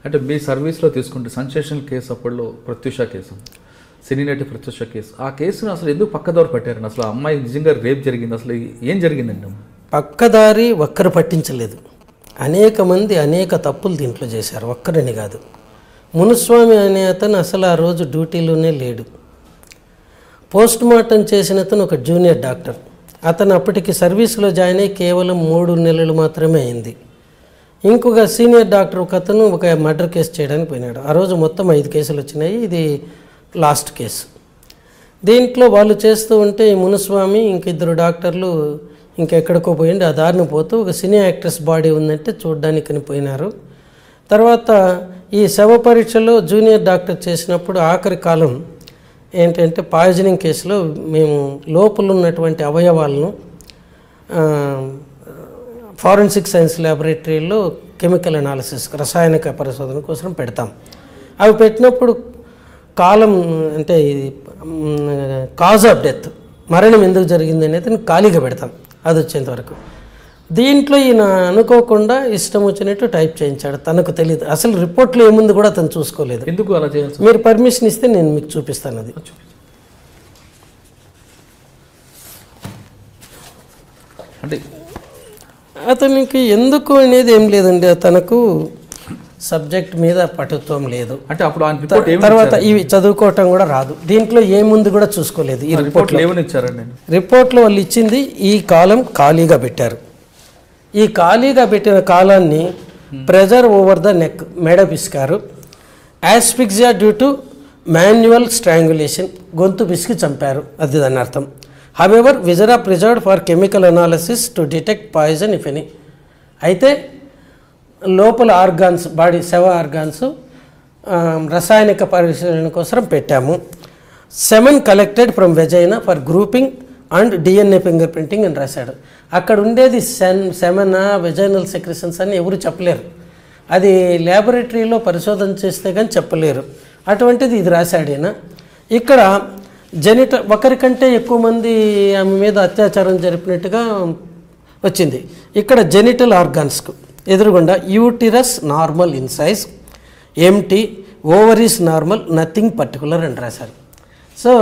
అంటే మీ సర్వీస్లో తీసుకుంటే సెన్సేషనల్ కేసు అప్పట్లో ప్రత్యూష కేసు, సినీ నటి ప్రత్యూష కేసు, ఆ కేసును అసలు ఎందుకు పక్కదారి పట్టారండి? అసలు అమ్మాయి నిజంగా రేప్ జరిగింది, అసలు ఏం జరిగిందండి? పక్కదారి ఒక్కరు పట్టించలేదు, అనేక మంది అనేక తప్పులు దీంట్లో చేశారు, ఒక్కరని కాదు. మునుస్వామి అనే అతను అసలు ఆ రోజు డ్యూటీలోనే లేడు. పోస్ట్ మార్టం చేసిన అతను ఒక జూనియర్ డాక్టర్. అతను అప్పటికి సర్వీస్లో జాయిన్ అయ్యి కేవలం 3 నెలలు మాత్రమే అయింది. ఇంకొక సీనియర్ డాక్టర్ ఒక అతను ఒక మర్డర్ కేసు చేయడానికి పోయినాడు. ఆ రోజు మొత్తం 5 కేసులు వచ్చినాయి, ఇది లాస్ట్ కేసు. దీంట్లో వాళ్ళు చేస్తూ ఉంటే ఈ మునుస్వామి ఇంక 2 డాక్టర్లు ఇంకెక్కడికో పోయింది. ఆ దారిని పోతూ ఒక సినీ యాక్ట్రెస్ బాడీ ఉందంటే చూడ్డానికి పోయినారు. తర్వాత ఈ శవ పరీక్షలో జూనియర్ డాక్టర్ చేసినప్పుడు ఆఖరి కాలం ఏంటంటే పాయిజనింగ్ కేసులో మేము లోపల ఉన్నటువంటి అవయవాలను ఫారెన్సిక్ సైన్స్ ల్యాబొరేటరీలో కెమికల్ అనాలిసిస్ రసాయనిక పరిశోధన కోసం పెడతాం. అవి పెట్టినప్పుడు కాలం అంటే కాజ్ ఆఫ్ డెత్, మరణం ఎందుకు జరిగింది అనేది ఖాళీగా పెడతాం అది వచ్చేంత వరకు. దీంట్లో ఈయన అనుకోకుండా ఇష్టం వచ్చినట్టు టైప్ చేయించాడు, తనకు తెలియదు. అసలు రిపోర్ట్లో ఏముంది కూడా అతను చూసుకోలేదు. ఎందుకు అలా చేయాలి? మీరు పర్మిషన్ ఇస్తే నేను మీకు చూపిస్తాను. అది అంటే అతనికి ఎందుకు అనేది ఏం లేదండి, తనకు సబ్జెక్ట్ మీద పటుత్వం లేదు. అంటే అప్పుడు తర్వాత ఇవి చదువుకోవటం కూడా రాదు. దీంట్లో ఏముంది కూడా చూసుకోలేదు. ఈ రిపోర్ట్లో ఏమని ఇచ్చారండి? రిపోర్ట్లో వాళ్ళు ఇచ్చింది ఈ కాలం ఖాళీగా పెట్టారు. ఈ ఖాళీగా పెట్టిన కాలాన్ని ప్రెజర్ ఓవర్ ద నెక్, మెడ పిసికారు. యాస్ఫిక్సియా డ్యూ టు మాన్యువల్ స్ట్రాంగులేషన్, గొంతు పిసికి చంపారు, అది దాని అర్థం. However విజరా preserved for chemical analysis to detect poison if any. అయితే లోపల ఆర్గాన్స్, బాడీ శవ ఆర్గాన్స్ రసాయనిక పరిశీలన కోసం పెట్టాము. Semen collected from vagina for grouping and DNA finger printing అని రాశాడు. అక్కడ ఉండేది సెమెనా వెజైనల్ సెక్రెషన్స్ అని ఎవరు చెప్పలేరు. అది ల్యాబొరేటరీలో పరిశోధన చేస్తే కానీ చెప్పలేరు. అటువంటిది ఇది రాశాడు ఈయన. ఇక్కడ ఒకరికంటే ఎక్కువ మంది ఆమె మీద అత్యాచారం జరిపినట్టుగా వచ్చింది. ఇక్కడ జెనిటల్ ఆర్గాన్స్కు ఎదురుగుండా uterus normal in size, empty, ovaries normal, nothing particular అని రాశారు. సో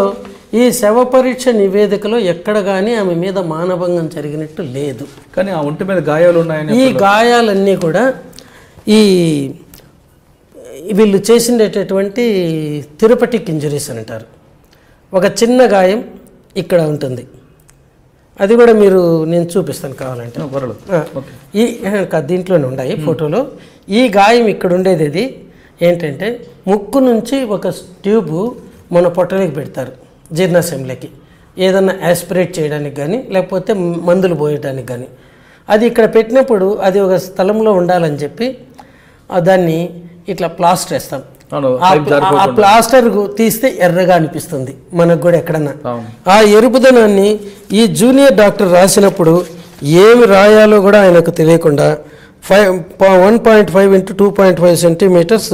ఈ శవ పరీక్ష నివేదికలో ఎక్కడ కానీ ఆమె మీద మానభంగం జరిగినట్టు లేదు. కానీ ఆ ఒంటి మీద గాయాలు ఉన్నాయని, ఈ గాయాలన్నీ కూడా ఈ వీళ్ళు చేసినటువంటి థెరపటిక్ ఇంజరీస్ అని అంటారు. ఒక చిన్న గాయం ఇక్కడ ఉంటుంది, అది కూడా నేను చూపిస్తాను కావాలంటే. ఈ దీంట్లోనే ఉన్నాయి ఫోటోలో. ఈ గాయం ఇక్కడ ఉండేది అది ఏంటంటే ముక్కు నుంచి ఒక ట్యూబు మన పొట్టలోకి పెడతారు జీర్ణాశయంలోకి, ఏదన్నా యాస్పిరేట్ చేయడానికి కానీ లేకపోతే మందులు పోయడానికి కానీ. అది ఇక్కడ పెట్టినప్పుడు అది ఒక స్థలంలో ఉండాలని చెప్పి దాన్ని ఇట్లా ప్లాస్టర్ వేస్తాం. ఆ ప్లాస్టర్ తీస్తే ఎర్రగా అనిపిస్తుంది మనకు కూడా ఎక్కడన్నా. ఆ ఎరుపుదనాన్ని ఈ జూనియర్ డాక్టర్ రాసినప్పుడు ఏమి రాయాలో కూడా ఆయనకు తెలియకుండా 1.5 × 2.5 సెంటీమీటర్స్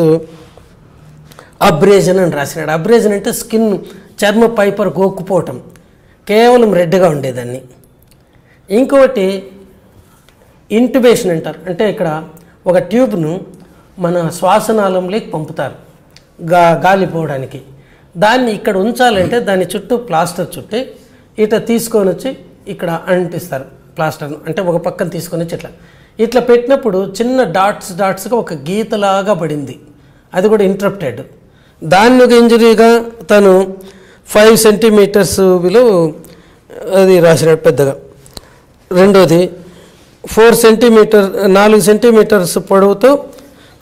అబ్రేజన్ అని రాసినాడు. అబ్రేజన్ అంటే స్కిన్, చర్మ పైపర్ గోక్కుపోవటం, కేవలం రెడ్గా ఉండేదాన్ని. ఇంకొకటి ఇంట్యుబేషన్ అంటారు, అంటే ఇక్కడ ఒక ట్యూబ్ను మన శ్వాసనాళంలోకి పంపుతారు గాలి పోవడానికి. దాన్ని ఇక్కడ ఉంచాలంటే దాని చుట్టూ ప్లాస్టర్ చుట్టి ఇట్లా తీసుకొని వచ్చి ఇక్కడ అంటిస్తారు ప్లాస్టర్ను. అంటే ఒక పక్కన తీసుకొని వచ్చి ఇట్లా పెట్టినప్పుడు చిన్న డాట్స్గా ఒక గీతలాగా పడింది, అది కూడా ఇంటరప్టెడ్. దాన్ని ఒక ఇంజరీగా తను 5 సెంటీమీటర్స్ విలువ అది రాసినాడు పెద్దగా. రెండోది 4 సెంటీమీటర్స్ పొడవుతో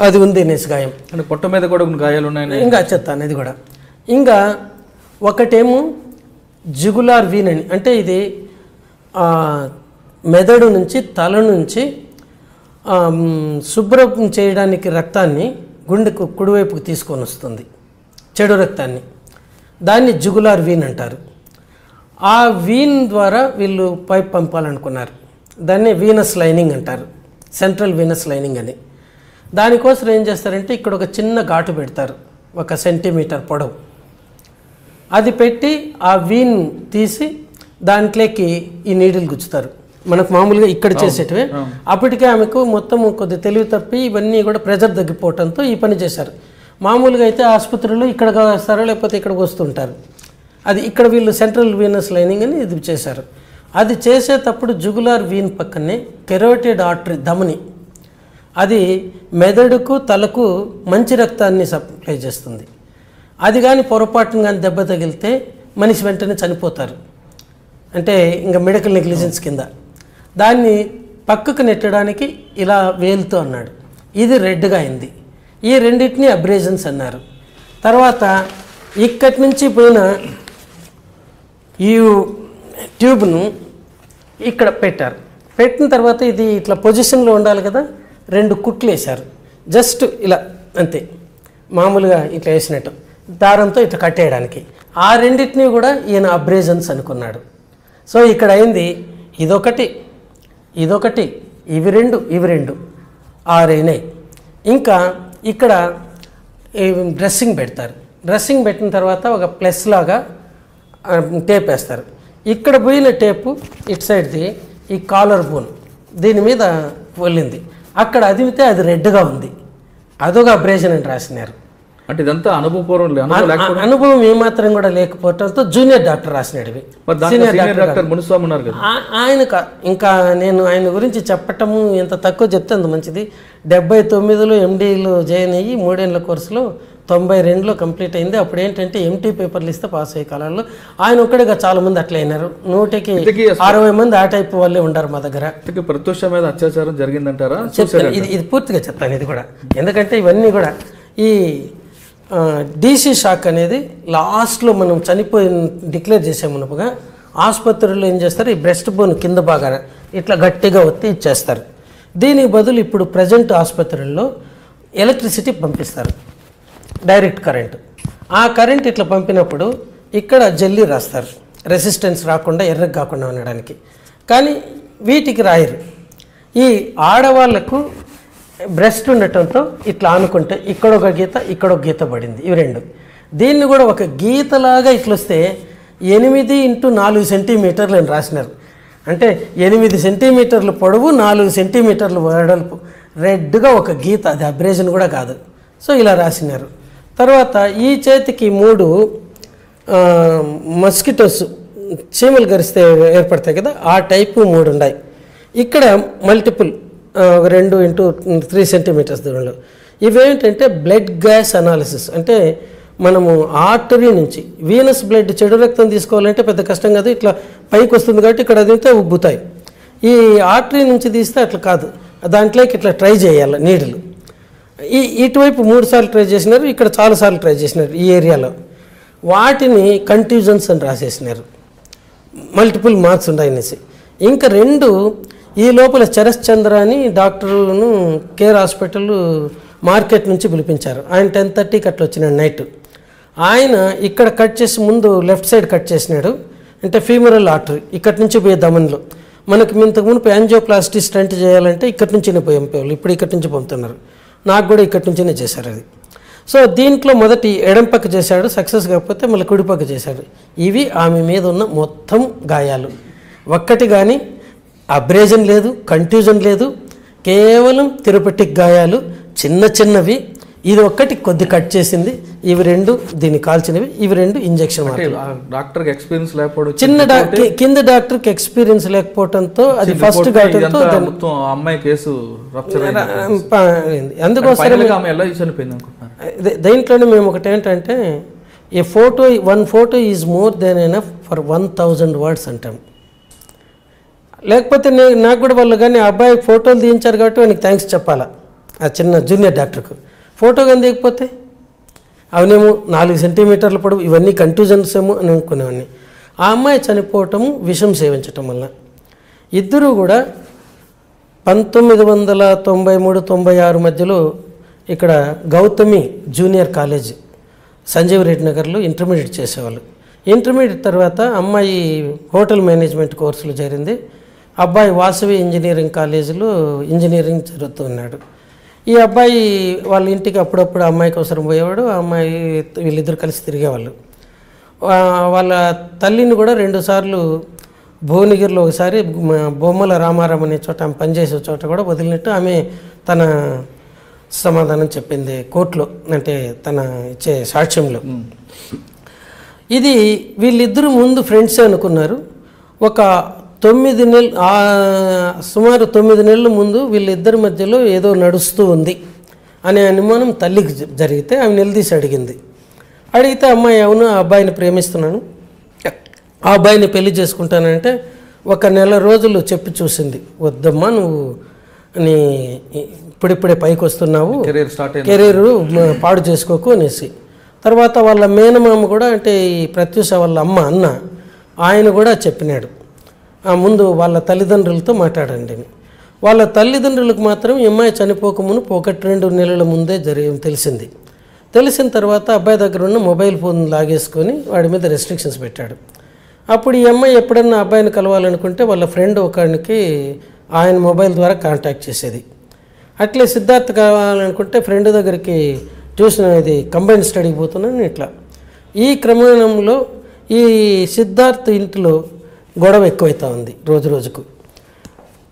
అది ఉంది అనేసి గాయం. అంటే పొట్ట మీద కూడా గాయాలు ఉన్నాయి. ఇంకా చెప్తాను అది కూడా. ఇంకా ఒకటేమో జుగులార్ వీన్ అని, అంటే ఇది మెదడు నుంచి తల నుంచి శుభ్రం చేయడానికి రక్తాన్ని గుండెకు కుడివైపుకు తీసుకొని వస్తుంది, చెడు రక్తాన్ని. దాన్ని జుగులార్ వీన్ అంటారు. ఆ వీన్ ద్వారా వీళ్ళు పైప్ పంపాలనుకున్నారు. దాన్ని వీనస్ లైనింగ్ అంటారు, సెంట్రల్ వీనస్ లైనింగ్ అని. దానికోసం ఏం చేస్తారంటే ఇక్కడ ఒక చిన్న ఘాటు పెడతారు, 1 సెంటీమీటర్ పొడవు. అది పెట్టి ఆ వీన్ తీసి దాంట్లోకి ఈ నీడిల్ గుచ్చుతారు. మనకు మామూలుగా ఇక్కడ చేసేటివే. అప్పటికే ఆమెకు మొత్తం కొద్ది తెలివి తప్పి ఇవన్నీ కూడా ప్రెజర్ తగ్గిపోవడంతో ఈ పని చేశారు. మామూలుగా అయితే ఆసుపత్రులు ఇక్కడ వస్తారో లేకపోతే ఇక్కడికి వస్తుంటారు. అది ఇక్కడ వీళ్ళు సెంట్రల్ వీనస్ లైనింగ్ అని ఇది చేశారు. అది చేసేటప్పుడు జుగులార్ వీన్ పక్కనే కెరోటిడ్ ఆర్టరీ ధమని, అది మెదడుకు తలకు మంచి రక్తాన్ని సప్లై చేస్తుంది. అది కానీ పొరపాటును కానీ దెబ్బ తగిలితే మనిషి వెంటనే చనిపోతారు, అంటే ఇంకా మెడికల్ నెగ్లిజెన్స్ కింద. దాన్ని పక్కకు నెట్టడానికి ఇలా వేలుతో అన్నాడు. ఇది రెడ్గా అయింది. ఈ రెండింటిని అబ్రేజన్స్ అన్నారు. తర్వాత ఇక్కడి నుంచి పోయిన ఈ ట్యూబ్ను ఇక్కడ పెట్టారు. పెట్టిన తర్వాత ఇది ఇట్లా పొజిషన్లో ఉండాలి కదా, 2 కుట్లు వేశారు. జస్ట్ ఇలా అంతే, మామూలుగా ఇట్లా వేసినట్టు దారంతో ఇట్లా కట్టేయడానికి. ఆ రెండింటినీ కూడా ఈయన అబ్రేజన్స్ అనుకున్నాడు. సో ఇక్కడ అయింది ఇదొకటి, ఇవి రెండు 6 అయినాయి. ఇంకా ఇక్కడ డ్రెస్సింగ్ పెడతారు. డ్రెస్సింగ్ పెట్టిన తర్వాత ఒక ప్లస్ లాగా టేప్ వేస్తారు. ఇక్కడ పోయిన టేపు ఇటు సైడ్ది ఈ కాలర్ బోన్ దీని మీద వెళ్ళింది. అక్కడ అదిమితే అది రెడ్గా ఉంది, అదొక అబ్రేషన్ అని రాసినారు. అంటే ఇదంతా అనుభవపూర్వం అనుభవం ఏమాత్రం కూడా లేకపోవడంతో జూనియర్ డాక్టర్ రాసినాడు. సీనియర్ డాక్టర్ మునిస్వామి ఉన్నారు కదా, ఆయన ఇంకా నేను ఆయన గురించి చెప్పటము ఎంత తక్కువ చెప్తే అంత మంచిది. 79లో ఎండీలో జాయిన్ అయ్యి 3 ఏళ్ల కోర్సులో 92లో కంప్లీట్ అయింది. అప్పుడు ఏంటంటే ఎంటీ పేపర్లు ఇస్తే పాస్ అయ్యే కాలంలో ఆయన ఒక్కడిగా చాలా మంది అట్లా అయినారు. 100కి 60 మంది ఆ టైప్ వాళ్ళే ఉండారు మా దగ్గర. ప్రత్యూష మీద అత్యాచారం జరిగిందంటారా? చెప్తాను, ఇది పూర్తిగా చెప్తాను. ఇది కూడా ఎందుకంటే ఇవన్నీ కూడా ఈ డీసీ షాక్ అనేది లాస్ట్లో మనం చనిపోయి డిక్లేర్ చేసామన్నప్పుగా ఆసుపత్రుల్లో ఏం చేస్తారు, ఈ బ్రెస్ట్ బోన్ కింద బాగా ఇట్లా గట్టిగా ఒత్తి ఇచ్చేస్తారు. దీనికి బదులు ఇప్పుడు ప్రజెంట్ ఆసుపత్రుల్లో ఎలక్ట్రిసిటీ పంపిస్తారు, డైరెక్ట్ కరెంటు. ఆ కరెంట్ ఇట్లా పంపినప్పుడు ఇక్కడ జల్లీ రాస్తారు, రెసిస్టెన్స్ రాకుండా ఎర్రగా కాకుండా ఉండడానికి. కానీ వీటికి రాయరు. ఈ ఆడవాళ్లకు బ్రెస్ట్ ఉండటంతో ఇట్లా ఆనుకుంటే ఇక్కడొక గీత ఇక్కడొక గీత పడింది, ఇవి 2. దీన్ని కూడా ఒక గీతలాగా ఇట్లొస్తే 8 × 4 సెంటీమీటర్లు అని రాసినారు. అంటే 8 సెంటీమీటర్లు పొడవు, 4 సెంటీమీటర్లు వెడల్పు, రెడ్గా ఒక గీత, అది అబ్రేషన్ కూడా కాదు. సో ఇలా రాసినారు. తర్వాత ఈ చేతికి 3 మస్కిటోస్ చీమలు గరిస్తే ఏర్పడతాయి కదా, ఆ టైపు 3 ఉన్నాయి. ఇక్కడ మల్టిపుల్ 2 × 3 సెంటీమీటర్స్ దూరంలో. ఇవేంటంటే బ్లడ్ గ్యాస్ అనాలిసిస్, అంటే మనము ఆర్టరీ నుంచి వీనస్ బ్లడ్ చెడు రక్తం తీసుకోవాలంటే పెద్ద కష్టం కాదు, ఇట్లా పైకి వస్తుంది కాబట్టి ఇక్కడ అదితే ఉబ్బుతాయి. ఈ ఆర్టరీ నుంచి తీస్తే అట్లా కాదు, దాంట్లోకి ఇట్లా ట్రై చేయాలి నీడలు. ఇటువైపు 3 సార్లు ట్రై చేసినారు, ఇక్కడ చాలాసార్లు ట్రై చేసినారు ఈ ఏరియాలో. వాటిని కంట్యూజన్స్ అని రాసేసినారు, మల్టిపుల్ మార్క్స్ ఉన్నాయనేసి. ఇంకా 2 ఈ లోపల చరస్ చంద్ర అని డాక్టర్ను కేర్ హాస్పిటల్ మార్కెట్ నుంచి పిలిపించారు. ఆయన 10:30కి అట్లా వచ్చినాడు నైట్. ఆయన ఇక్కడ కట్ చేసి ముందు లెఫ్ట్ సైడ్ కట్ చేసినాడు, అంటే ఫీమరల్ ఆర్టరీ ఇక్కడి నుంచి పోయే దమన్లో. మనకి ఇంతకు మునుపు యాంజియోప్లాస్టీ స్టంట్ చేయాలంటే ఇక్కడి నుంచినే పంపేవాళ్ళు, ఇప్పుడు ఇక్కడి నుంచి పంపుతున్నారు. నాకు కూడా ఇక్కడి నుంచినే చేశారు అది. సో దీంట్లో మొదటి ఎడం పక్క చేశాడు, సక్సెస్ కాకపోతే మళ్ళీ కుడి పక్క చేశాడు. ఇవి ఆమె మీద ఉన్న మొత్తం గాయాలు. ఒక్కటి కానీ అబ్రేజన్ లేదు, కంట్యూజన్ లేదు, కేవలం థెరపటిక్ గాయాలు చిన్నవి. ఇది ఒక్కటి కొద్ది కట్ చేసింది, ఇవి 2 దీన్ని కాల్చినవి, ఇవి 2 ఇంజెక్షన్. డాక్టర్కి ఎక్స్పీరియన్స్ లేకపోవడం, కింద డాక్టర్కి ఎక్స్పీరియన్స్ లేకపోవడంతో అది ఫస్ట్ ఘాటంతో అమ్మాయి కేసు అందుకోసం దీంట్లోనే మేము ఒకటి ఏంటంటే one photo is more than enough for 1000 words అంటాం. లేకపోతే నాకు కూడా వాళ్ళు కానీ అబ్బాయి ఫోటోలు తీయించారు కాబట్టి వానికి థ్యాంక్స్ చెప్పాలా, ఆ చిన్న జూనియర్ డాక్టర్కు. ఫోటో కానీ తీయకపోతే అవనేమో 4 సెంటీమీటర్ల పొడవు, ఇవన్నీ కంట్యూజన్స్ ఏమో అని అనుకునేవాడిని. ఆ అమ్మాయి చనిపోవటము విషం సేవించటం వల్ల. ఇద్దరూ కూడా 1993-96 మధ్యలో ఇక్కడ గౌతమి జూనియర్ కాలేజ్ సంజీవ్ రెడ్డి నగర్లో ఇంటర్మీడియట్ చేసేవాళ్ళు. ఇంటర్మీడియట్ తర్వాత అమ్మాయి హోటల్ మేనేజ్మెంట్ కోర్సులు చేరింది. అబ్బాయి వాసవి ఇంజనీరింగ్ కాలేజీలో ఇంజనీరింగ్ చదువుతున్నాడు. ఈ అబ్బాయి వాళ్ళ ఇంటికి అప్పుడప్పుడు అమ్మాయికి అవసరం పోయేవాడు, ఆ అమ్మాయి వీళ్ళిద్దరు కలిసి తిరిగేవాళ్ళు. వాళ్ళ తల్లిని కూడా 2 సార్లు భువనగిరిలో ఒకసారి బొమ్మల రామారాం అనే చోట ఆమె పనిచేసే చోట కూడా వదిలినట్టు ఆమె తన సమాధానం చెప్పింది కోర్టులో, అంటే తన ఇచ్చే సాక్ష్యంలో. ఇది వీళ్ళిద్దరూ ముందు ఫ్రెండ్సే అనుకున్నారు. ఒక 9 నెలలు, సుమారు 9 నెలల ముందు వీళ్ళిద్దరి మధ్యలో ఏదో నడుస్తూ ఉంది అనే అనుమానం తల్లికి జరిగితే ఆమె నిలదీసి అడిగితే అమ్మాయి అవును ఆ అబ్బాయిని ప్రేమిస్తున్నాను, ఆ అబ్బాయిని పెళ్లి చేసుకుంటానంటే 1 నెల రోజులు చెప్పి చూసింది. వద్దమ్మా నువ్వు నీ ఇప్పుడిప్పుడే పైకి వస్తున్నావు, కెరీర్ పాడు చేసుకోకు అనేసి. తర్వాత వాళ్ళ మేనమామ కూడా, అంటే ఈ ప్రత్యూష వాళ్ళ అన్న ఆయన కూడా చెప్పినాడు, ముందు వాళ్ళ తల్లిదండ్రులతో మాట్లాడండి అని. వాళ్ళ తల్లిదండ్రులకు మాత్రం ఈ అమ్మాయి చనిపోకమును 1-2 నెలల ముందే తెలిసింది. తెలిసిన తర్వాత అబ్బాయి దగ్గర ఉన్న మొబైల్ ఫోన్ లాగేసుకొని వాడి మీద రెస్ట్రిక్షన్స్ పెట్టాడు. అప్పుడు ఈ అమ్మాయి ఎప్పుడన్నా అబ్బాయిని కలవాలనుకుంటే వాళ్ళ ఫ్రెండ్ ఒకరికి ఆయన మొబైల్ ద్వారా కాంటాక్ట్ చేసేది. అట్లే సిద్ధార్థ్ కావాలనుకుంటే ఫ్రెండ్ దగ్గరికి ట్యూషన్ ఇది కంబైన్ స్టడీకి పోతున్నాను ఇట్లా. ఈ క్రమంలో ఈ సిద్ధార్థ్ ఇంట్లో గొడవ ఎక్కువైతా ఉంది రోజు రోజుకు.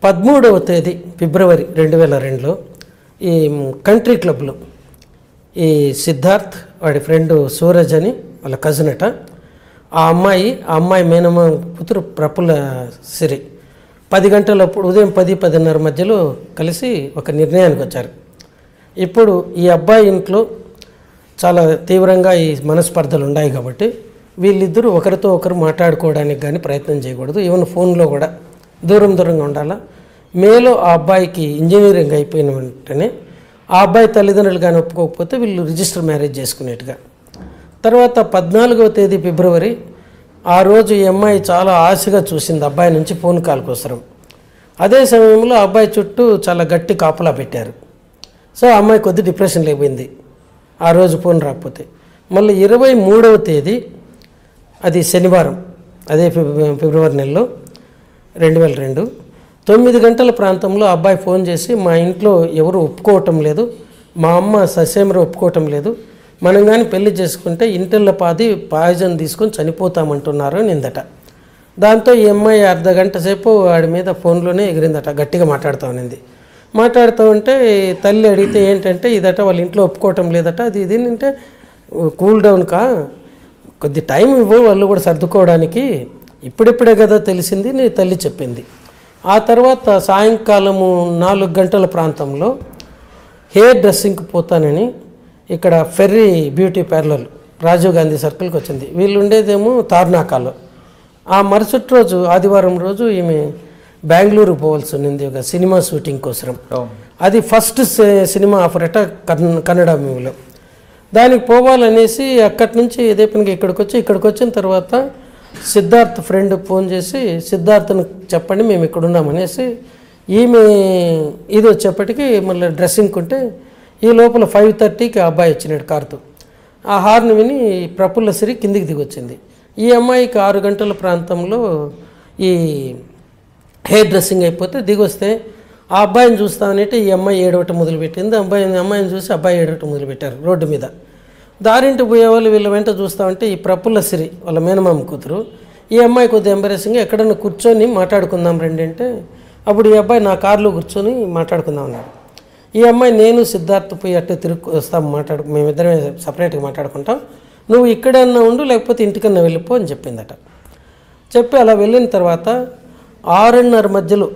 13వ తేదీ ఫిబ్రవరి 2002లో ఈ కంట్రీ క్లబ్లో ఈ సిద్ధార్థ్ వాడి ఫ్రెండ్ సూరజ్ అని వాళ్ళ కజిన్ అట, ఆ అమ్మాయి మేనమ్మ కూతురు ప్రఫుల్ల సిరి 10 గంటలప్పుడు ఉదయం 10-10:30 మధ్యలో కలిసి ఒక నిర్ణయానికి వచ్చారు. ఇప్పుడు ఈ అబ్బాయి ఇంట్లో చాలా తీవ్రంగా ఈ మనస్పర్ధలు ఉన్నాయి కాబట్టి వీళ్ళిద్దరూ ఒకరితో ఒకరు మాట్లాడుకోవడానికి కానీ ప్రయత్నం చేయకూడదు, ఈవెన్ ఫోన్లో కూడా దూరంగా ఉండాలా. మేలో ఆ అబ్బాయికి ఇంజనీరింగ్ అయిపోయిన వెంటనే ఆ అబ్బాయి తల్లిదండ్రులు కానీ ఒప్పుకోకపోతే వీళ్ళు రిజిస్టర్ మ్యారేజ్ చేసుకునేట్టుగా. తర్వాత 14వ తేదీ ఫిబ్రవరి ఆ రోజు ఈ అమ్మాయి చాలా ఆశగా చూసింది అబ్బాయి నుంచి ఫోన్ కాల్ కోసరం. అదే సమయంలో అబ్బాయి చుట్టూ చాలా గట్టి కాపలా పెట్టారు. సో ఆ అమ్మాయి కొద్ది డిప్రెషన్ లేకపోయింది ఆ రోజు ఫోన్ రాకపోతే. మళ్ళీ 23వ తేదీ అది శనివారం, అదే ఫిబ్రవరి నెలలో 2002 9 గంటల ప్రాంతంలో అబ్బాయి ఫోన్ చేసి మా ఇంట్లో ఎవరు ఒప్పుకోవటం లేదు, మా అమ్మ ససేమరు ఒప్పుకోవటం లేదు, మనం కానీ పెళ్లి చేసుకుంటే ఇంటిళ్ళ పాయిజన్ తీసుకొని చనిపోతామంటున్నారు నిందట. దాంతో ఈ అమ్మాయి అర్ధగంట సేపు వాడి మీద ఫోన్లోనే ఎగిరిందట, గట్టిగా మాట్లాడుతూ ఉన్నింది. మాట్లాడుతూ ఉంటే తల్లి అడిగితే ఏంటంటే ఇదట వాళ్ళ ఇంట్లో ఒప్పుకోవటం లేదట, అది ఇది అంటే కూల్ డౌన్ కొద్ది టైం ఇవ్వు వాళ్ళు కూడా సర్దుకోవడానికి, ఇప్పుడిప్పుడే కదా తెలిసింది నీ తల్లి చెప్పింది. ఆ తర్వాత సాయంకాలము 4 గంటల ప్రాంతంలో హెయిర్ డ్రెస్సింగ్కి పోతానని ఇక్కడ fairy beauty parlour Rajiv Gandhi సర్కిల్కి వచ్చింది. వీళ్ళు ఉండేదేమో తార్నాకాలో. ఆ మరుసటి రోజు ఆదివారం రోజు ఈమె బెంగళూరు పోవాల్సి ఉన్నింది ఒక సినిమా షూటింగ్ కోసం. అది ఫస్ట్ సినిమా ఆఫర్ అట కన్నడ మూవీలో. దానికి పోవాలనేసి అక్కడి నుంచి ఇదే పనికి ఇక్కడికి వచ్చిన తర్వాత సిద్ధార్థ్ ఫ్రెండ్ ఫోన్ చేసి సిద్ధార్థ్ను చెప్పండి మేము ఇక్కడ ఉన్నామనేసి ఈమె ఇది వచ్చేప్పటికి మళ్ళీ డ్రెస్సింగ్ ఉంటే ఈ లోపల 5:30కి ఆ అబ్బాయి వచ్చినాడు కారుతో. ఆ హార్న్ విని ప్రఫుల్ల సిరి కిందికి దిగొచ్చింది. ఈ అమ్మాయికి 6 గంటల ప్రాంతంలో ఈ హెయిర్ డ్రెస్సింగ్ అయిపోతే దిగొస్తే ఆ అబ్బాయిని చూస్తామనంటే ఈ అమ్మాయి ఏడవటం మొదలుపెట్టింది. అమ్మాయిని చూసి అబ్బాయి ఏడవటం మొదలుపెట్టారు రోడ్డు మీద. దారింటి పోయేవాళ్ళు వీళ్ళ వెంట చూస్తామంటే ఈ ప్రఫుల్ల సిరి వాళ్ళ మేనమామ కూతురు ఈ అమ్మాయి కొద్దిగా ఎంబరేసింగ్ ఎక్కడన్నా కూర్చొని మాట్లాడుకుందాం రండి అంటే అప్పుడు ఈ అబ్బాయి నా కారులో కూర్చొని మాట్లాడుకుందాం అన్నాడు. ఈ అమ్మాయి నేను సిద్ధార్థ్ పోయి అట్టే తిరుగు వస్తాం మేమిద్దరమే సపరేట్గా మాట్లాడుకుంటాం, నువ్వు ఇక్కడన్నా ఉండు లేకపోతే ఇంటికన్నా వెళ్ళిపో అని చెప్పిందట. చెప్పి అలా వెళ్ళిన తర్వాత 6:30 మధ్యలో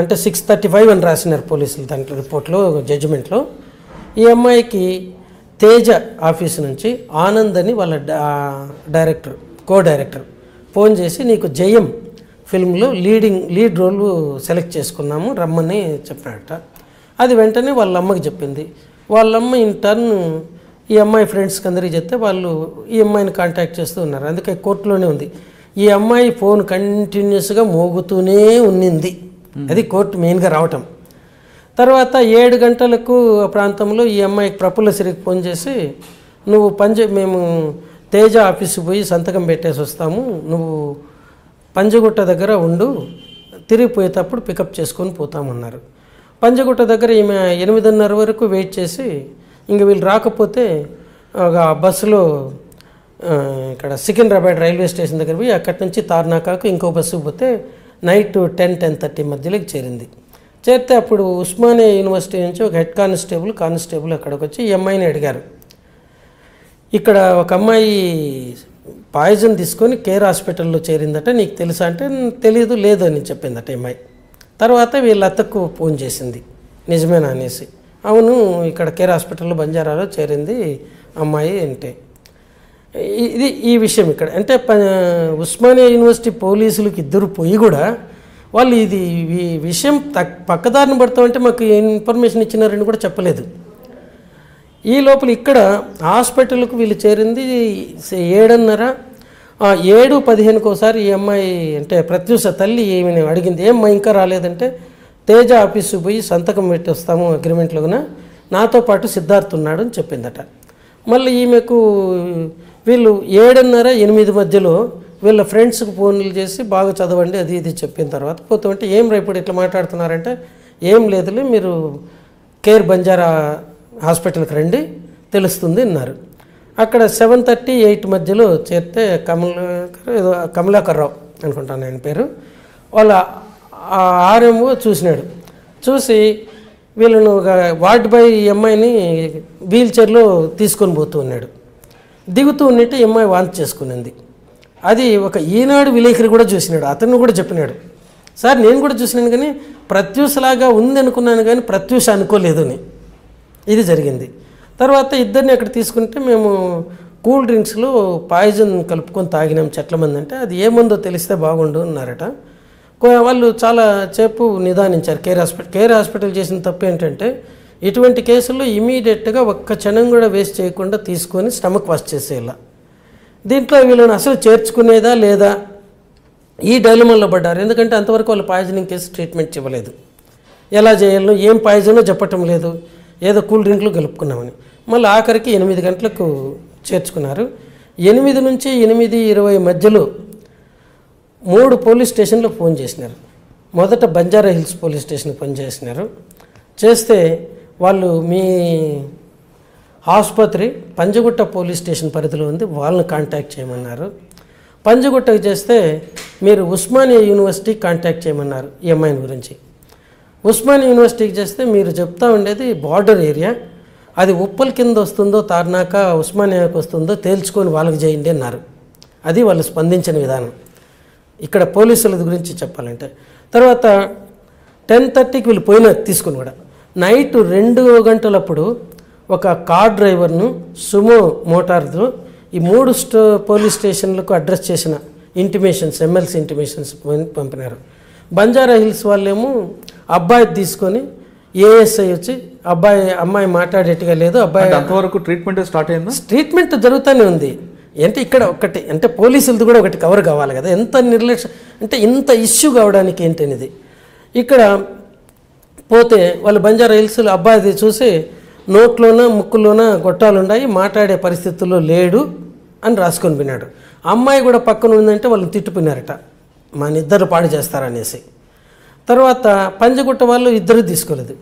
అంటే 6:35 అని రాసినారు పోలీసులు దాంట్లో రిపోర్ట్లో జడ్జిమెంట్లో. ఈ అమ్మాయికి తేజ ఆఫీస్ నుంచి ఆనంద్ అని వాళ్ళ కో డైరెక్టర్ ఫోన్ చేసి నీకు జయం ఫిల్మ్లో లీడ్ రోల్ సెలెక్ట్ చేసుకున్నాము రమ్మని చెప్పాడట. అది వెంటనే వాళ్ళ అమ్మకి చెప్పింది. వాళ్ళమ్మ ఇన్ టర్న్ ఈ అమ్మాయి ఫ్రెండ్స్కి అందరికీ చెప్తే వాళ్ళు ఈ అమ్మాయిని కాంటాక్ట్ చేస్తూ ఉన్నారు. అందుకే కోర్టులోనే ఉంది. ఈ అమ్మాయి ఫోన్ కంటిన్యూస్గా మోగుతూనే ఉన్నింది. అది కోర్టు మెయిన్గా రావటం. తర్వాత 7 గంటలకు ప్రాంతంలో ఈ అమ్మాయికి ప్రఫుల్ల సిరికి ఫోన్ చేసి నువ్వు మేము తేజ ఆఫీస్కి పోయి సంతకం పెట్టేసి వస్తాము, నువ్వు పంజగుట్ట దగ్గర ఉండు, తిరిగిపోయేటప్పుడు పికప్ చేసుకొని పోతామన్నారు. పంజగుట్ట దగ్గర ఈమె 8:30 వరకు వెయిట్ చేసి ఇంక వీళ్ళు రాకపోతే ఒక బస్సులో ఇక్కడ సికింద్రాబాద్ రైల్వే స్టేషన్ దగ్గర పోయి అక్కడి నుంచి తార్నాకాకు ఇంకో బస్సుకు పోతే నైట్ 10-10:30 మధ్యలోకి చేరింది. చేరితే అప్పుడు ఉస్మానియా యూనివర్సిటీ నుంచి ఒక హెడ్ కానిస్టేబుల్ అక్కడికి వచ్చి ఈ అమ్మాయిని అడిగారు, ఇక్కడ ఒక అమ్మాయి పాయిజన్ తీసుకొని కేర్ హాస్పిటల్లో చేరిందట, నీకు తెలుసా అంటే తెలియదు, లేదు అని చెప్పిందట అమ్మాయి. తర్వాత వీళ్ళ అత్తకు ఫోన్ చేసింది నిజమేనా అనేసి, అవును ఇక్కడ కేర్ హాస్పిటల్లో బంజారాలో చేరింది అమ్మాయి అంటే. ఇది ఈ విషయం ఇక్కడ అంటే ఉస్మానియా యూనివర్సిటీ పోలీసులకు ఇద్దరు పోయి కూడా వాళ్ళు ఇది ఈ విషయం పక్కదారిని పడతామంటే మాకు ఇన్ఫర్మేషన్ ఇచ్చినారని కూడా చెప్పలేదు. ఈ లోపల ఇక్కడ హాస్పిటల్కు వీళ్ళు చేరింది 7:30, 7:15 ఒకసారి ఈ అమ్మాయి అంటే ప్రత్యూష తల్లి ఏమని అడిగింది, ఏమ్మా ఇంకా రాలేదంటే, తేజ ఆఫీసుకు పోయి సంతకం పెట్టి వస్తాము అగ్రిమెంట్లోన, నాతో పాటు సిద్ధార్థ్ ఉన్నాడు అని చెప్పిందట. మళ్ళీ ఈమెకు వీళ్ళు 7:30-8 మధ్యలో వీళ్ళ ఫ్రెండ్స్కి ఫోన్లు చేసి బాగా చదవండి అది ఇది చెప్పిన తర్వాత పోతామంటే, ఏం రేపు ఇట్లా మాట్లాడుతున్నారంటే, ఏం లేదులే మీరు కేర్ బంజారా హాస్పిటల్కి రండి తెలుస్తుంది అన్నారు. అక్కడ 7:30-8 మధ్యలో చేరితే కమలాకర్ రావు అనుకుంటాను ఆయన పేరు, వాళ్ళ ఆర్ఎంఓ చూసినాడు. చూసి వీళ్ళను వార్డ్ బాయ్ ఈ అమ్మాయిని వీల్ చైర్లో తీసుకొని పోతూ ఉన్నాడు. దిగుతూ ఉన్నట్టు ఈ అమ్మాయి వాంతి చేసుకునింది. అది ఒక ఈనాడు విలేకరి కూడా చూసినాడు, అతను కూడా చెప్పినాడు, సార్ నేను కూడా చూసినాను కానీ ప్రత్యూషలాగా ఉంది అనుకున్నాను కానీ ప్రత్యూష అనుకోలేదు అని. ఇది జరిగింది. తర్వాత ఇద్దరిని అక్కడ తీసుకుంటే మేము కూల్ డ్రింక్స్లో పాయిజన్ కలుపుకొని తాగినాం చెట్ల మంది అంటే, అది ఏముందో తెలిస్తే బాగుండు అన్నారట. వాళ్ళు చాలా సేపు నిదానించారు. కేర్ హాస్పిటల్ చేసిన తప్పు ఏంటంటే ఇటువంటి కేసుల్లో ఇమీడియట్గా ఒక్క క్షణం కూడా వేస్ట్ చేయకుండా తీసుకొని స్టమక్ వాష్ చేసేలా. దీంట్లో వీళ్ళని అసలు చేర్చుకునేదా లేదా ఈ డైలమాలో పడ్డారు. ఎందుకంటే అంతవరకు వాళ్ళు పాయిజనింగ్ కేసు ట్రీట్మెంట్ ఇవ్వలేదు, ఎలా చేయాలో ఏం పాయిజనో చెప్పటం లేదు, ఏదో కూల్ డ్రింక్లు కలుపుకున్నామని. మళ్ళీ ఆఖరికి 8 గంటలకు చేర్చుకున్నారు. 8 నుంచి 8:20 మధ్యలో 3 పోలీస్ స్టేషన్లకు ఫోన్ చేసినారు. మొదట బంజారా హిల్స్ పోలీస్ స్టేషన్కి ఫోన్ చేసినారు. చేస్తే వాళ్ళు మీ ఆసుపత్రి పంజగుట్ట పోలీస్ స్టేషన్ పరిధిలో ఉంది, వాళ్ళని కాంటాక్ట్ చేయమన్నారు. పంజగుట్టకు చేస్తే మీరు ఉస్మానియా యూనివర్సిటీ కాంటాక్ట్ చేయమన్నారు ఈ అమ్మాయిని గురించి. ఉస్మానియా యూనివర్సిటీకి చేస్తే మీరు చెప్తా ఉండేది బార్డర్ ఏరియా, అది ఉప్పల్ కింద వస్తుందో తార్నాక ఉస్మానియాకి వస్తుందో తేల్చుకొని వాళ్ళకి చేయండి అన్నారు. అది వాళ్ళు స్పందించిన విధానం ఇక్కడ పోలీసుల గురించి చెప్పాలంటే. తర్వాత 10:30కి వీళ్ళు పోయిన తీసుకుని కూడా నైట్ 2 గంటలప్పుడు ఒక కార్ డ్రైవర్ను సుమో మోటార్తో ఈ 3 పోలీస్ స్టేషన్లకు అడ్రస్ చేసిన ఇంటిమేషన్స్ ఎమ్మెల్సీ ఇంటిమేషన్స్ పంపినారు. బంజారా హిల్స్ వాళ్ళేమో అబ్బాయి తీసుకొని ఏఎస్ఐ వచ్చి అమ్మాయి మాట్లాడేట్టుగా లేదు, అబ్బాయి అంతవరకు ట్రీట్మెంట్ స్టార్ట్ అయిందా? ట్రీట్మెంట్ జరుగుతూనే ఉంది. అంటే ఇక్కడ ఒకటి అంటే పోలీసులది కూడా ఒకటి కవర్ కావాలి కదా, ఎంత నిర్లక్ష్యం అంటే ఇంత ఇష్యూ కావడానికి ఏంటనేది. ఇక్కడ పోతే వాళ్ళు బంజారా హిల్స్లో అబ్బాయిది చూసి నోట్లోన ముక్కులోన గొట్టాలు ఉన్నాయి, మాట్లాడే పరిస్థితుల్లో లేడు అని రాసుకొని పోయినాడు. అమ్మాయి కూడా పక్కన ఉందంటే వాళ్ళు తిట్టుకున్నారట, మన ఇద్దరు పాడు చేస్తారనేసి. తర్వాత పంజగుట్ట వాళ్ళు ఇద్దరు తీసుకోలేదు.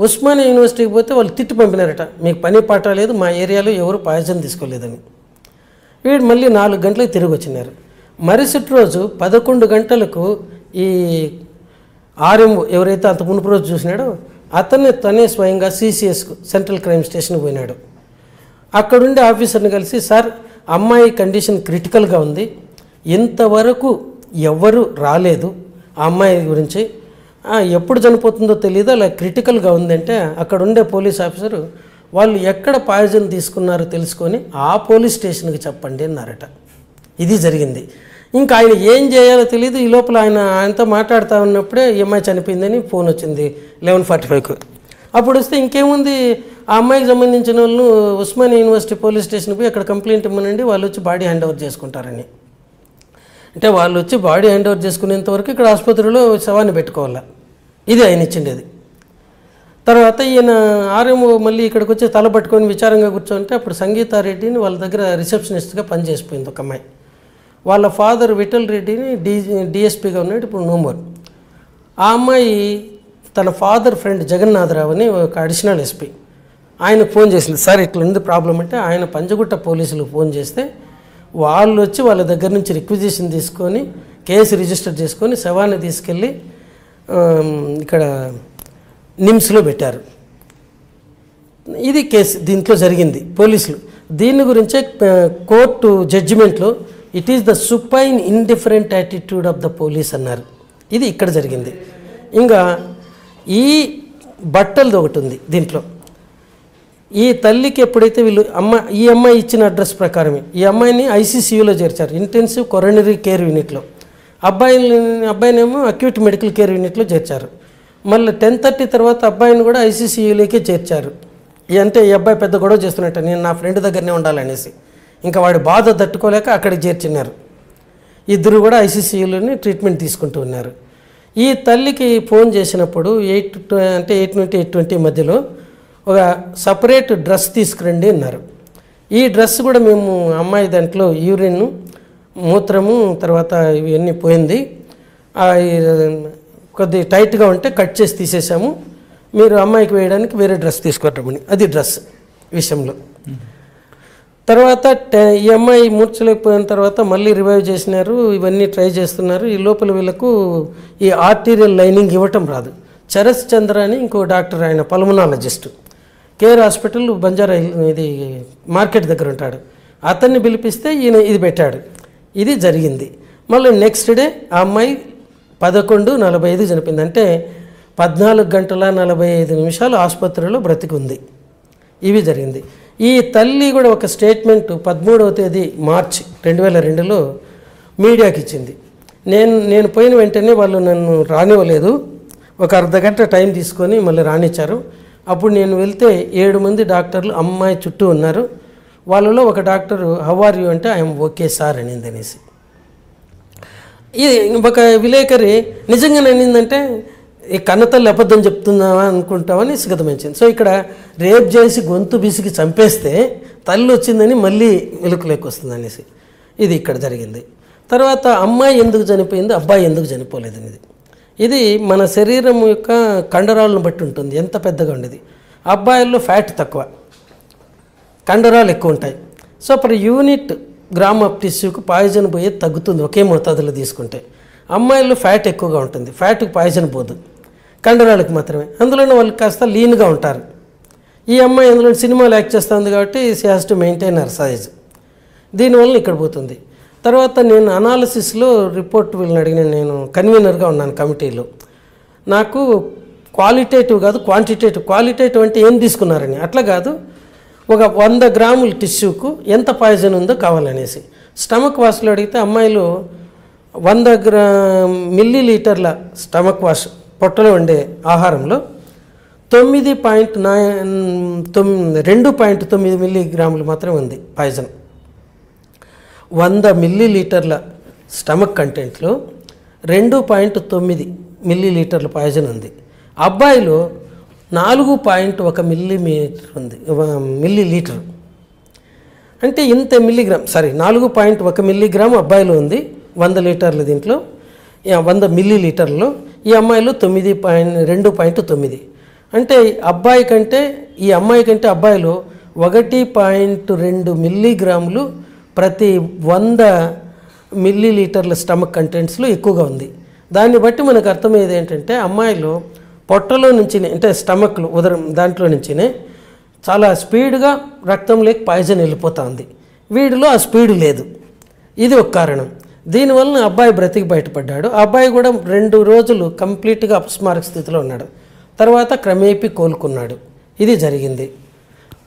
ఉస్మానియా యూనివర్సిటీకి పోతే వాళ్ళు తిట్టి పంపినారట, మీకు పని పాట లేదు, మా ఏరియాలో ఎవరు పాయిజన్ తీసుకోలేదని. వీడు మళ్ళీ 4 గంటలకు తిరిగి వచ్చినారు. మరుసటి రోజు 11 గంటలకు ఈ ఆర్ఎంఓ ఎవరైతే అంత మునుపు రోజు చూసినాడో తనే స్వయంగా సిసిఎస్కు సెంట్రల్ క్రైమ్ స్టేషన్కి పోయినాడు. అక్కడుండే ఆఫీసర్ని కలిసి, సార్ అమ్మాయి కండిషన్ క్రిటికల్గా ఉంది, ఇంతవరకు ఎవ్వరూ రాలేదు ఆ అమ్మాయి గురించి, ఎప్పుడు చనిపోతుందో తెలియదు, అలా క్రిటికల్గా ఉందంటే అక్కడ ఉండే పోలీస్ ఆఫీసరు వాళ్ళు ఎక్కడ పాయిజన్ తీసుకున్నారో తెలుసుకొని ఆ పోలీస్ స్టేషన్కి చెప్పండి అన్నారట. ఇది జరిగింది. ఇంకా ఆయన ఏం చేయాలో తెలియదు. ఈ లోపల ఆయనతో మాట్లాడుతూ ఉన్నప్పుడే ఈ అమ్మాయి చనిపోయిందని ఫోన్ వచ్చింది 11:45కు. అప్పుడు వస్తే ఇంకేముంది, ఆ అమ్మాయికి సంబంధించిన వాళ్ళు ఉస్మానియా యూనివర్సిటీ పోలీస్ స్టేషన్కి పోయి అక్కడ కంప్లైంట్ ఇవ్వనండి, వాళ్ళు వచ్చి బాడీ హ్యాండ్ ఓవర్ చేసుకుంటారని. అంటే వాళ్ళు వచ్చి బాడీ హ్యాండ్ ఓవర్ చేసుకునేంత వరకు ఇక్కడ ఆసుపత్రిలో శవాన్ని పెట్టుకోవాలా, ఇది ఆయన ఇచ్చిండేది. తర్వాత ఈయన ఆర్ఎంఓ మళ్ళీ ఇక్కడికి వచ్చి తల పట్టుకొని విచారంగా కూర్చోంటే అప్పుడు సంగీతారెడ్డిని వాళ్ళ దగ్గర రిసెప్షనిస్ట్గా పనిచేసిపోయింది ఒక అమ్మాయి. వాళ్ళ ఫాదర్ విఠల్ రెడ్డిని డిఎస్పీగా ఉన్నాడు, ఇప్పుడు నోమోర్. ఆ అమ్మాయి తన ఫాదర్ ఫ్రెండ్ జగన్నాథరావు అని ఒక అడిషనల్ ఎస్పీ ఆయనకు ఫోన్ చేసింది, సార్ ఇట్లా ఉంది ప్రాబ్లం అంటే ఆయన పంజగుట్ట పోలీసులకు ఫోన్ చేస్తే వాళ్ళు వచ్చి వాళ్ళ దగ్గర నుంచి రిక్విజిషన్ తీసుకొని కేసు రిజిస్టర్ చేసుకొని శవాన్ని తీసుకెళ్ళి ఇక్కడ నిమ్స్లో పెట్టారు. ఇది కేసు దీంట్లో జరిగింది. పోలీసులు దీని గురించే కోర్టు జడ్జిమెంట్లో it is the supine indifferent attitude of the police అన్నారు. ఇది ఇక్కడ జరిగింది. ఇంకా ఈ బట్టలది ఒకటి ఉంది దీంట్లో. ఈ తల్లికి ఎప్పుడైతే వీళ్ళు ఈ అమ్మాయి ఇచ్చిన అడ్రస్ ప్రకారమే ఈ అమ్మాయిని ఐసీసీయూలో చేర్చారు, ఇంటెన్సివ్ కొరోనరీ కేర్ యూనిట్లో. అబ్బాయినేమో అక్యూట్ మెడికల్ కేర్ యూనిట్లో చేర్చారు. మళ్ళీ 10:30 తర్వాత అబ్బాయిని కూడా ఐసీసీయూలోకే చేర్చారు. అంటే ఈ అబ్బాయి పెద్ద గొడవ చేస్తున్నట్టు, నేను నా ఫ్రెండ్ దగ్గరనే ఉండాలనేసి ఇంకా వాడి బాధ తట్టుకోలేక అక్కడికి చేర్చినారు. ఇద్దరు కూడా ఐసీసీయూలోని ట్రీట్మెంట్ తీసుకుంటూ ఉన్నారు. ఈ తల్లికి ఫోన్ చేసినప్పుడు 8 నుండి 8:20 మధ్యలో ఒక సపరేట్ డ్రెస్ తీసుకురండి అన్నారు. ఈ డ్రెస్ కూడా మేము అమ్మాయి దాంట్లో యూరిన్, మూత్రము, తర్వాత ఇవన్నీ పోయింది, కొద్ది టైట్గా ఉంటే కట్ చేసి తీసేసాము, మీరు అమ్మాయికి వేయడానికి వేరే డ్రెస్ తీసుకురమని. అది డ్రెస్ విషయంలో. తర్వాత ఈ అమ్మాయి మూర్చలేకపోయిన తర్వాత మళ్ళీ రివైవ్ చేసినారు, ఇవన్నీ ట్రై చేస్తున్నారు. ఈ లోపల వీళ్ళకు ఈ ఆర్టీరియల్ లైనింగ్ ఇవ్వటం రాదు. చరస్ చంద్ర అని ఇంకో డాక్టర్, ఆయన పల్మనాలజిస్ట్, కేర్ హాస్పిటల్ బంజారా ఇది మార్కెట్ దగ్గర ఉంటాడు. అతన్ని పిలిపిస్తే ఈయన ఇది పెట్టాడు. ఇది జరిగింది. మళ్ళీ నెక్స్ట్ డే ఆ అమ్మాయి 11:45 చనిపోయింది. అంటే 14 గంటల 45 నిమిషాలు ఆసుపత్రిలో బ్రతికుంది. ఇవి జరిగింది. ఈ తల్లి కూడా ఒక స్టేట్మెంట్ 13వ తేదీ మార్చి 2002లో మీడియాకి ఇచ్చింది. నేను పోయిన వెంటనే వాళ్ళు నన్ను రానివ్వలేదు, ఒక అర్ధగంట టైం తీసుకొని మళ్ళీ రానిచ్చారు. అప్పుడు నేను వెళ్తే 7 మంది డాక్టర్లు అమ్మాయి చుట్టూ ఉన్నారు. వాళ్ళలో ఒక డాక్టరు హౌ ఆర్ యూ అంటే ఐఎమ్ ఓకే సార్ అనింది అనేసి. ఇది ఒక విలేకరి నిజంగానే అనిందంటే ఈ కన్నతల్లి అబద్ధం చెప్తున్నావా అనుకుంటామని సిగతమించింది. సో ఇక్కడ రేప్ చేసి గొంతు బిసికి చంపేస్తే తల్లి వచ్చిందని మళ్ళీ వెలుకులోకి వస్తుంది అనేసి ఇది ఇక్కడ జరిగింది. తర్వాత అమ్మాయి ఎందుకు చనిపోయింది, అబ్బాయి ఎందుకు చనిపోలేదు అనేది, ఇది మన శరీరం యొక్క కండరాలను బట్టి ఉంటుంది, ఎంత పెద్దగా ఉండేది. అబ్బాయిల్లో ఫ్యాట్ తక్కువ, కండరాలు ఎక్కువ ఉంటాయి. So per unit gram of టిష్యూకి పాయిజన్ పోయేది తగ్గుతుంది ఒకే మోతాదులో తీసుకుంటే. అమ్మాయిల్లో ఫ్యాట్ ఎక్కువగా ఉంటుంది, ఫ్యాట్కి పాయిజన్ పోదు, కండరాలకు మాత్రమే. అందులోనే వాళ్ళు కాస్త లీన్గా ఉంటారు. ఈ అమ్మాయి అందులో సినిమాలు యాక్ట్ చేస్తుంది కాబట్టి she has to maintain her size. దీనివల్ల ఇక్కడ పోతుంది. తర్వాత నేను అనాలిసిస్లో రిపోర్ట్ వీళ్ళని అడిగిన, నేను కన్వీనర్గా ఉన్నాను కమిటీలో. నాకు క్వాలిటేటివ్ కాదు క్వాంటిటేటివ్, క్వాలిటేటివ్ అంటే ఏం తీసుకున్నారని అట్లా కాదు, ఒక 100 గ్రాముల టిష్యూకు ఎంత పాయిజన్ ఉందో కావాలనేసి. స్టమక్ వాష్లో అడిగితే అమ్మాయిలు 100 మిల్లీలీటర్ల స్టమక్ వాష్ పొట్టలో ఉండే ఆహారంలో 2.9 మిల్లీగ్రాములు మాత్రమే ఉంది పాయిజన్. 100 మిల్లీలీటర్ల స్టమక్ కంటెంట్లో 2.9 మిల్లీలీటర్ల పాయిజన్ ఉంది. అబ్బాయిలో 4.1 మిల్లీమీటర్ ఉంది, మిల్లీలీటర్. అంటే ఇంత మిల్లీగ్రామ్ 4.1 మిల్లీగ్రామ్ అబ్బాయిలో ఉంది 100 లీటర్ల దీంట్లో, 100 మిల్లీలీటర్లో. ఈ అమ్మాయిలో 2.9. అంటే అబ్బాయి కంటే ఈ అమ్మాయి కంటే అబ్బాయిలో 1.2 మిల్లీగ్రాములు ప్రతి 100 మిల్లీలీటర్ల స్టమక్ కంటెంట్స్లో ఎక్కువగా ఉంది. దాన్ని బట్టి మనకు అర్థమయ్యేది ఏంటంటే అమ్మాయిలో పొట్టలో నుంచి అంటే స్టమక్లో ఉదరం దాంట్లో నుంచినే చాలా స్పీడ్గా రక్తంలోకి పాయిజన్ వెళ్ళిపోతూ ఉంది. వీడిలో ఆ స్పీడ్ లేదు. ఇది ఒక కారణం. దీనివల్ల అబ్బాయి బ్రతికి బయటపడ్డాడు. ఆ అబ్బాయి కూడా 2 రోజులు కంప్లీట్గా అపస్మారక స్థితిలో ఉన్నాడు. తర్వాత క్రమేపీ కోలుకున్నాడు. ఇది జరిగింది.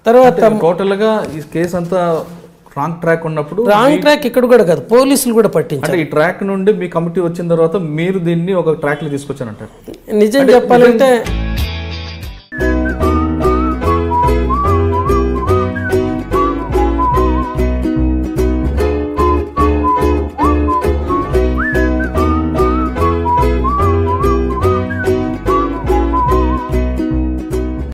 తర్వాత టోటల్గా ఈ కేసు అంతా రాంగ్ ట్రాక్ ఉన్నప్పుడు, రాంగ్ ట్రాక్ ఇక్కడ కూడా కాదు, పోలీసులు కూడా పట్టించారు. ఈ ట్రాక్ నుండి మీ కమిటీ వచ్చిన తర్వాత మీరు దీన్ని ఒక ట్రాక్లో తీసుకొచ్చానంటారు. నిజం చెప్పాలంటే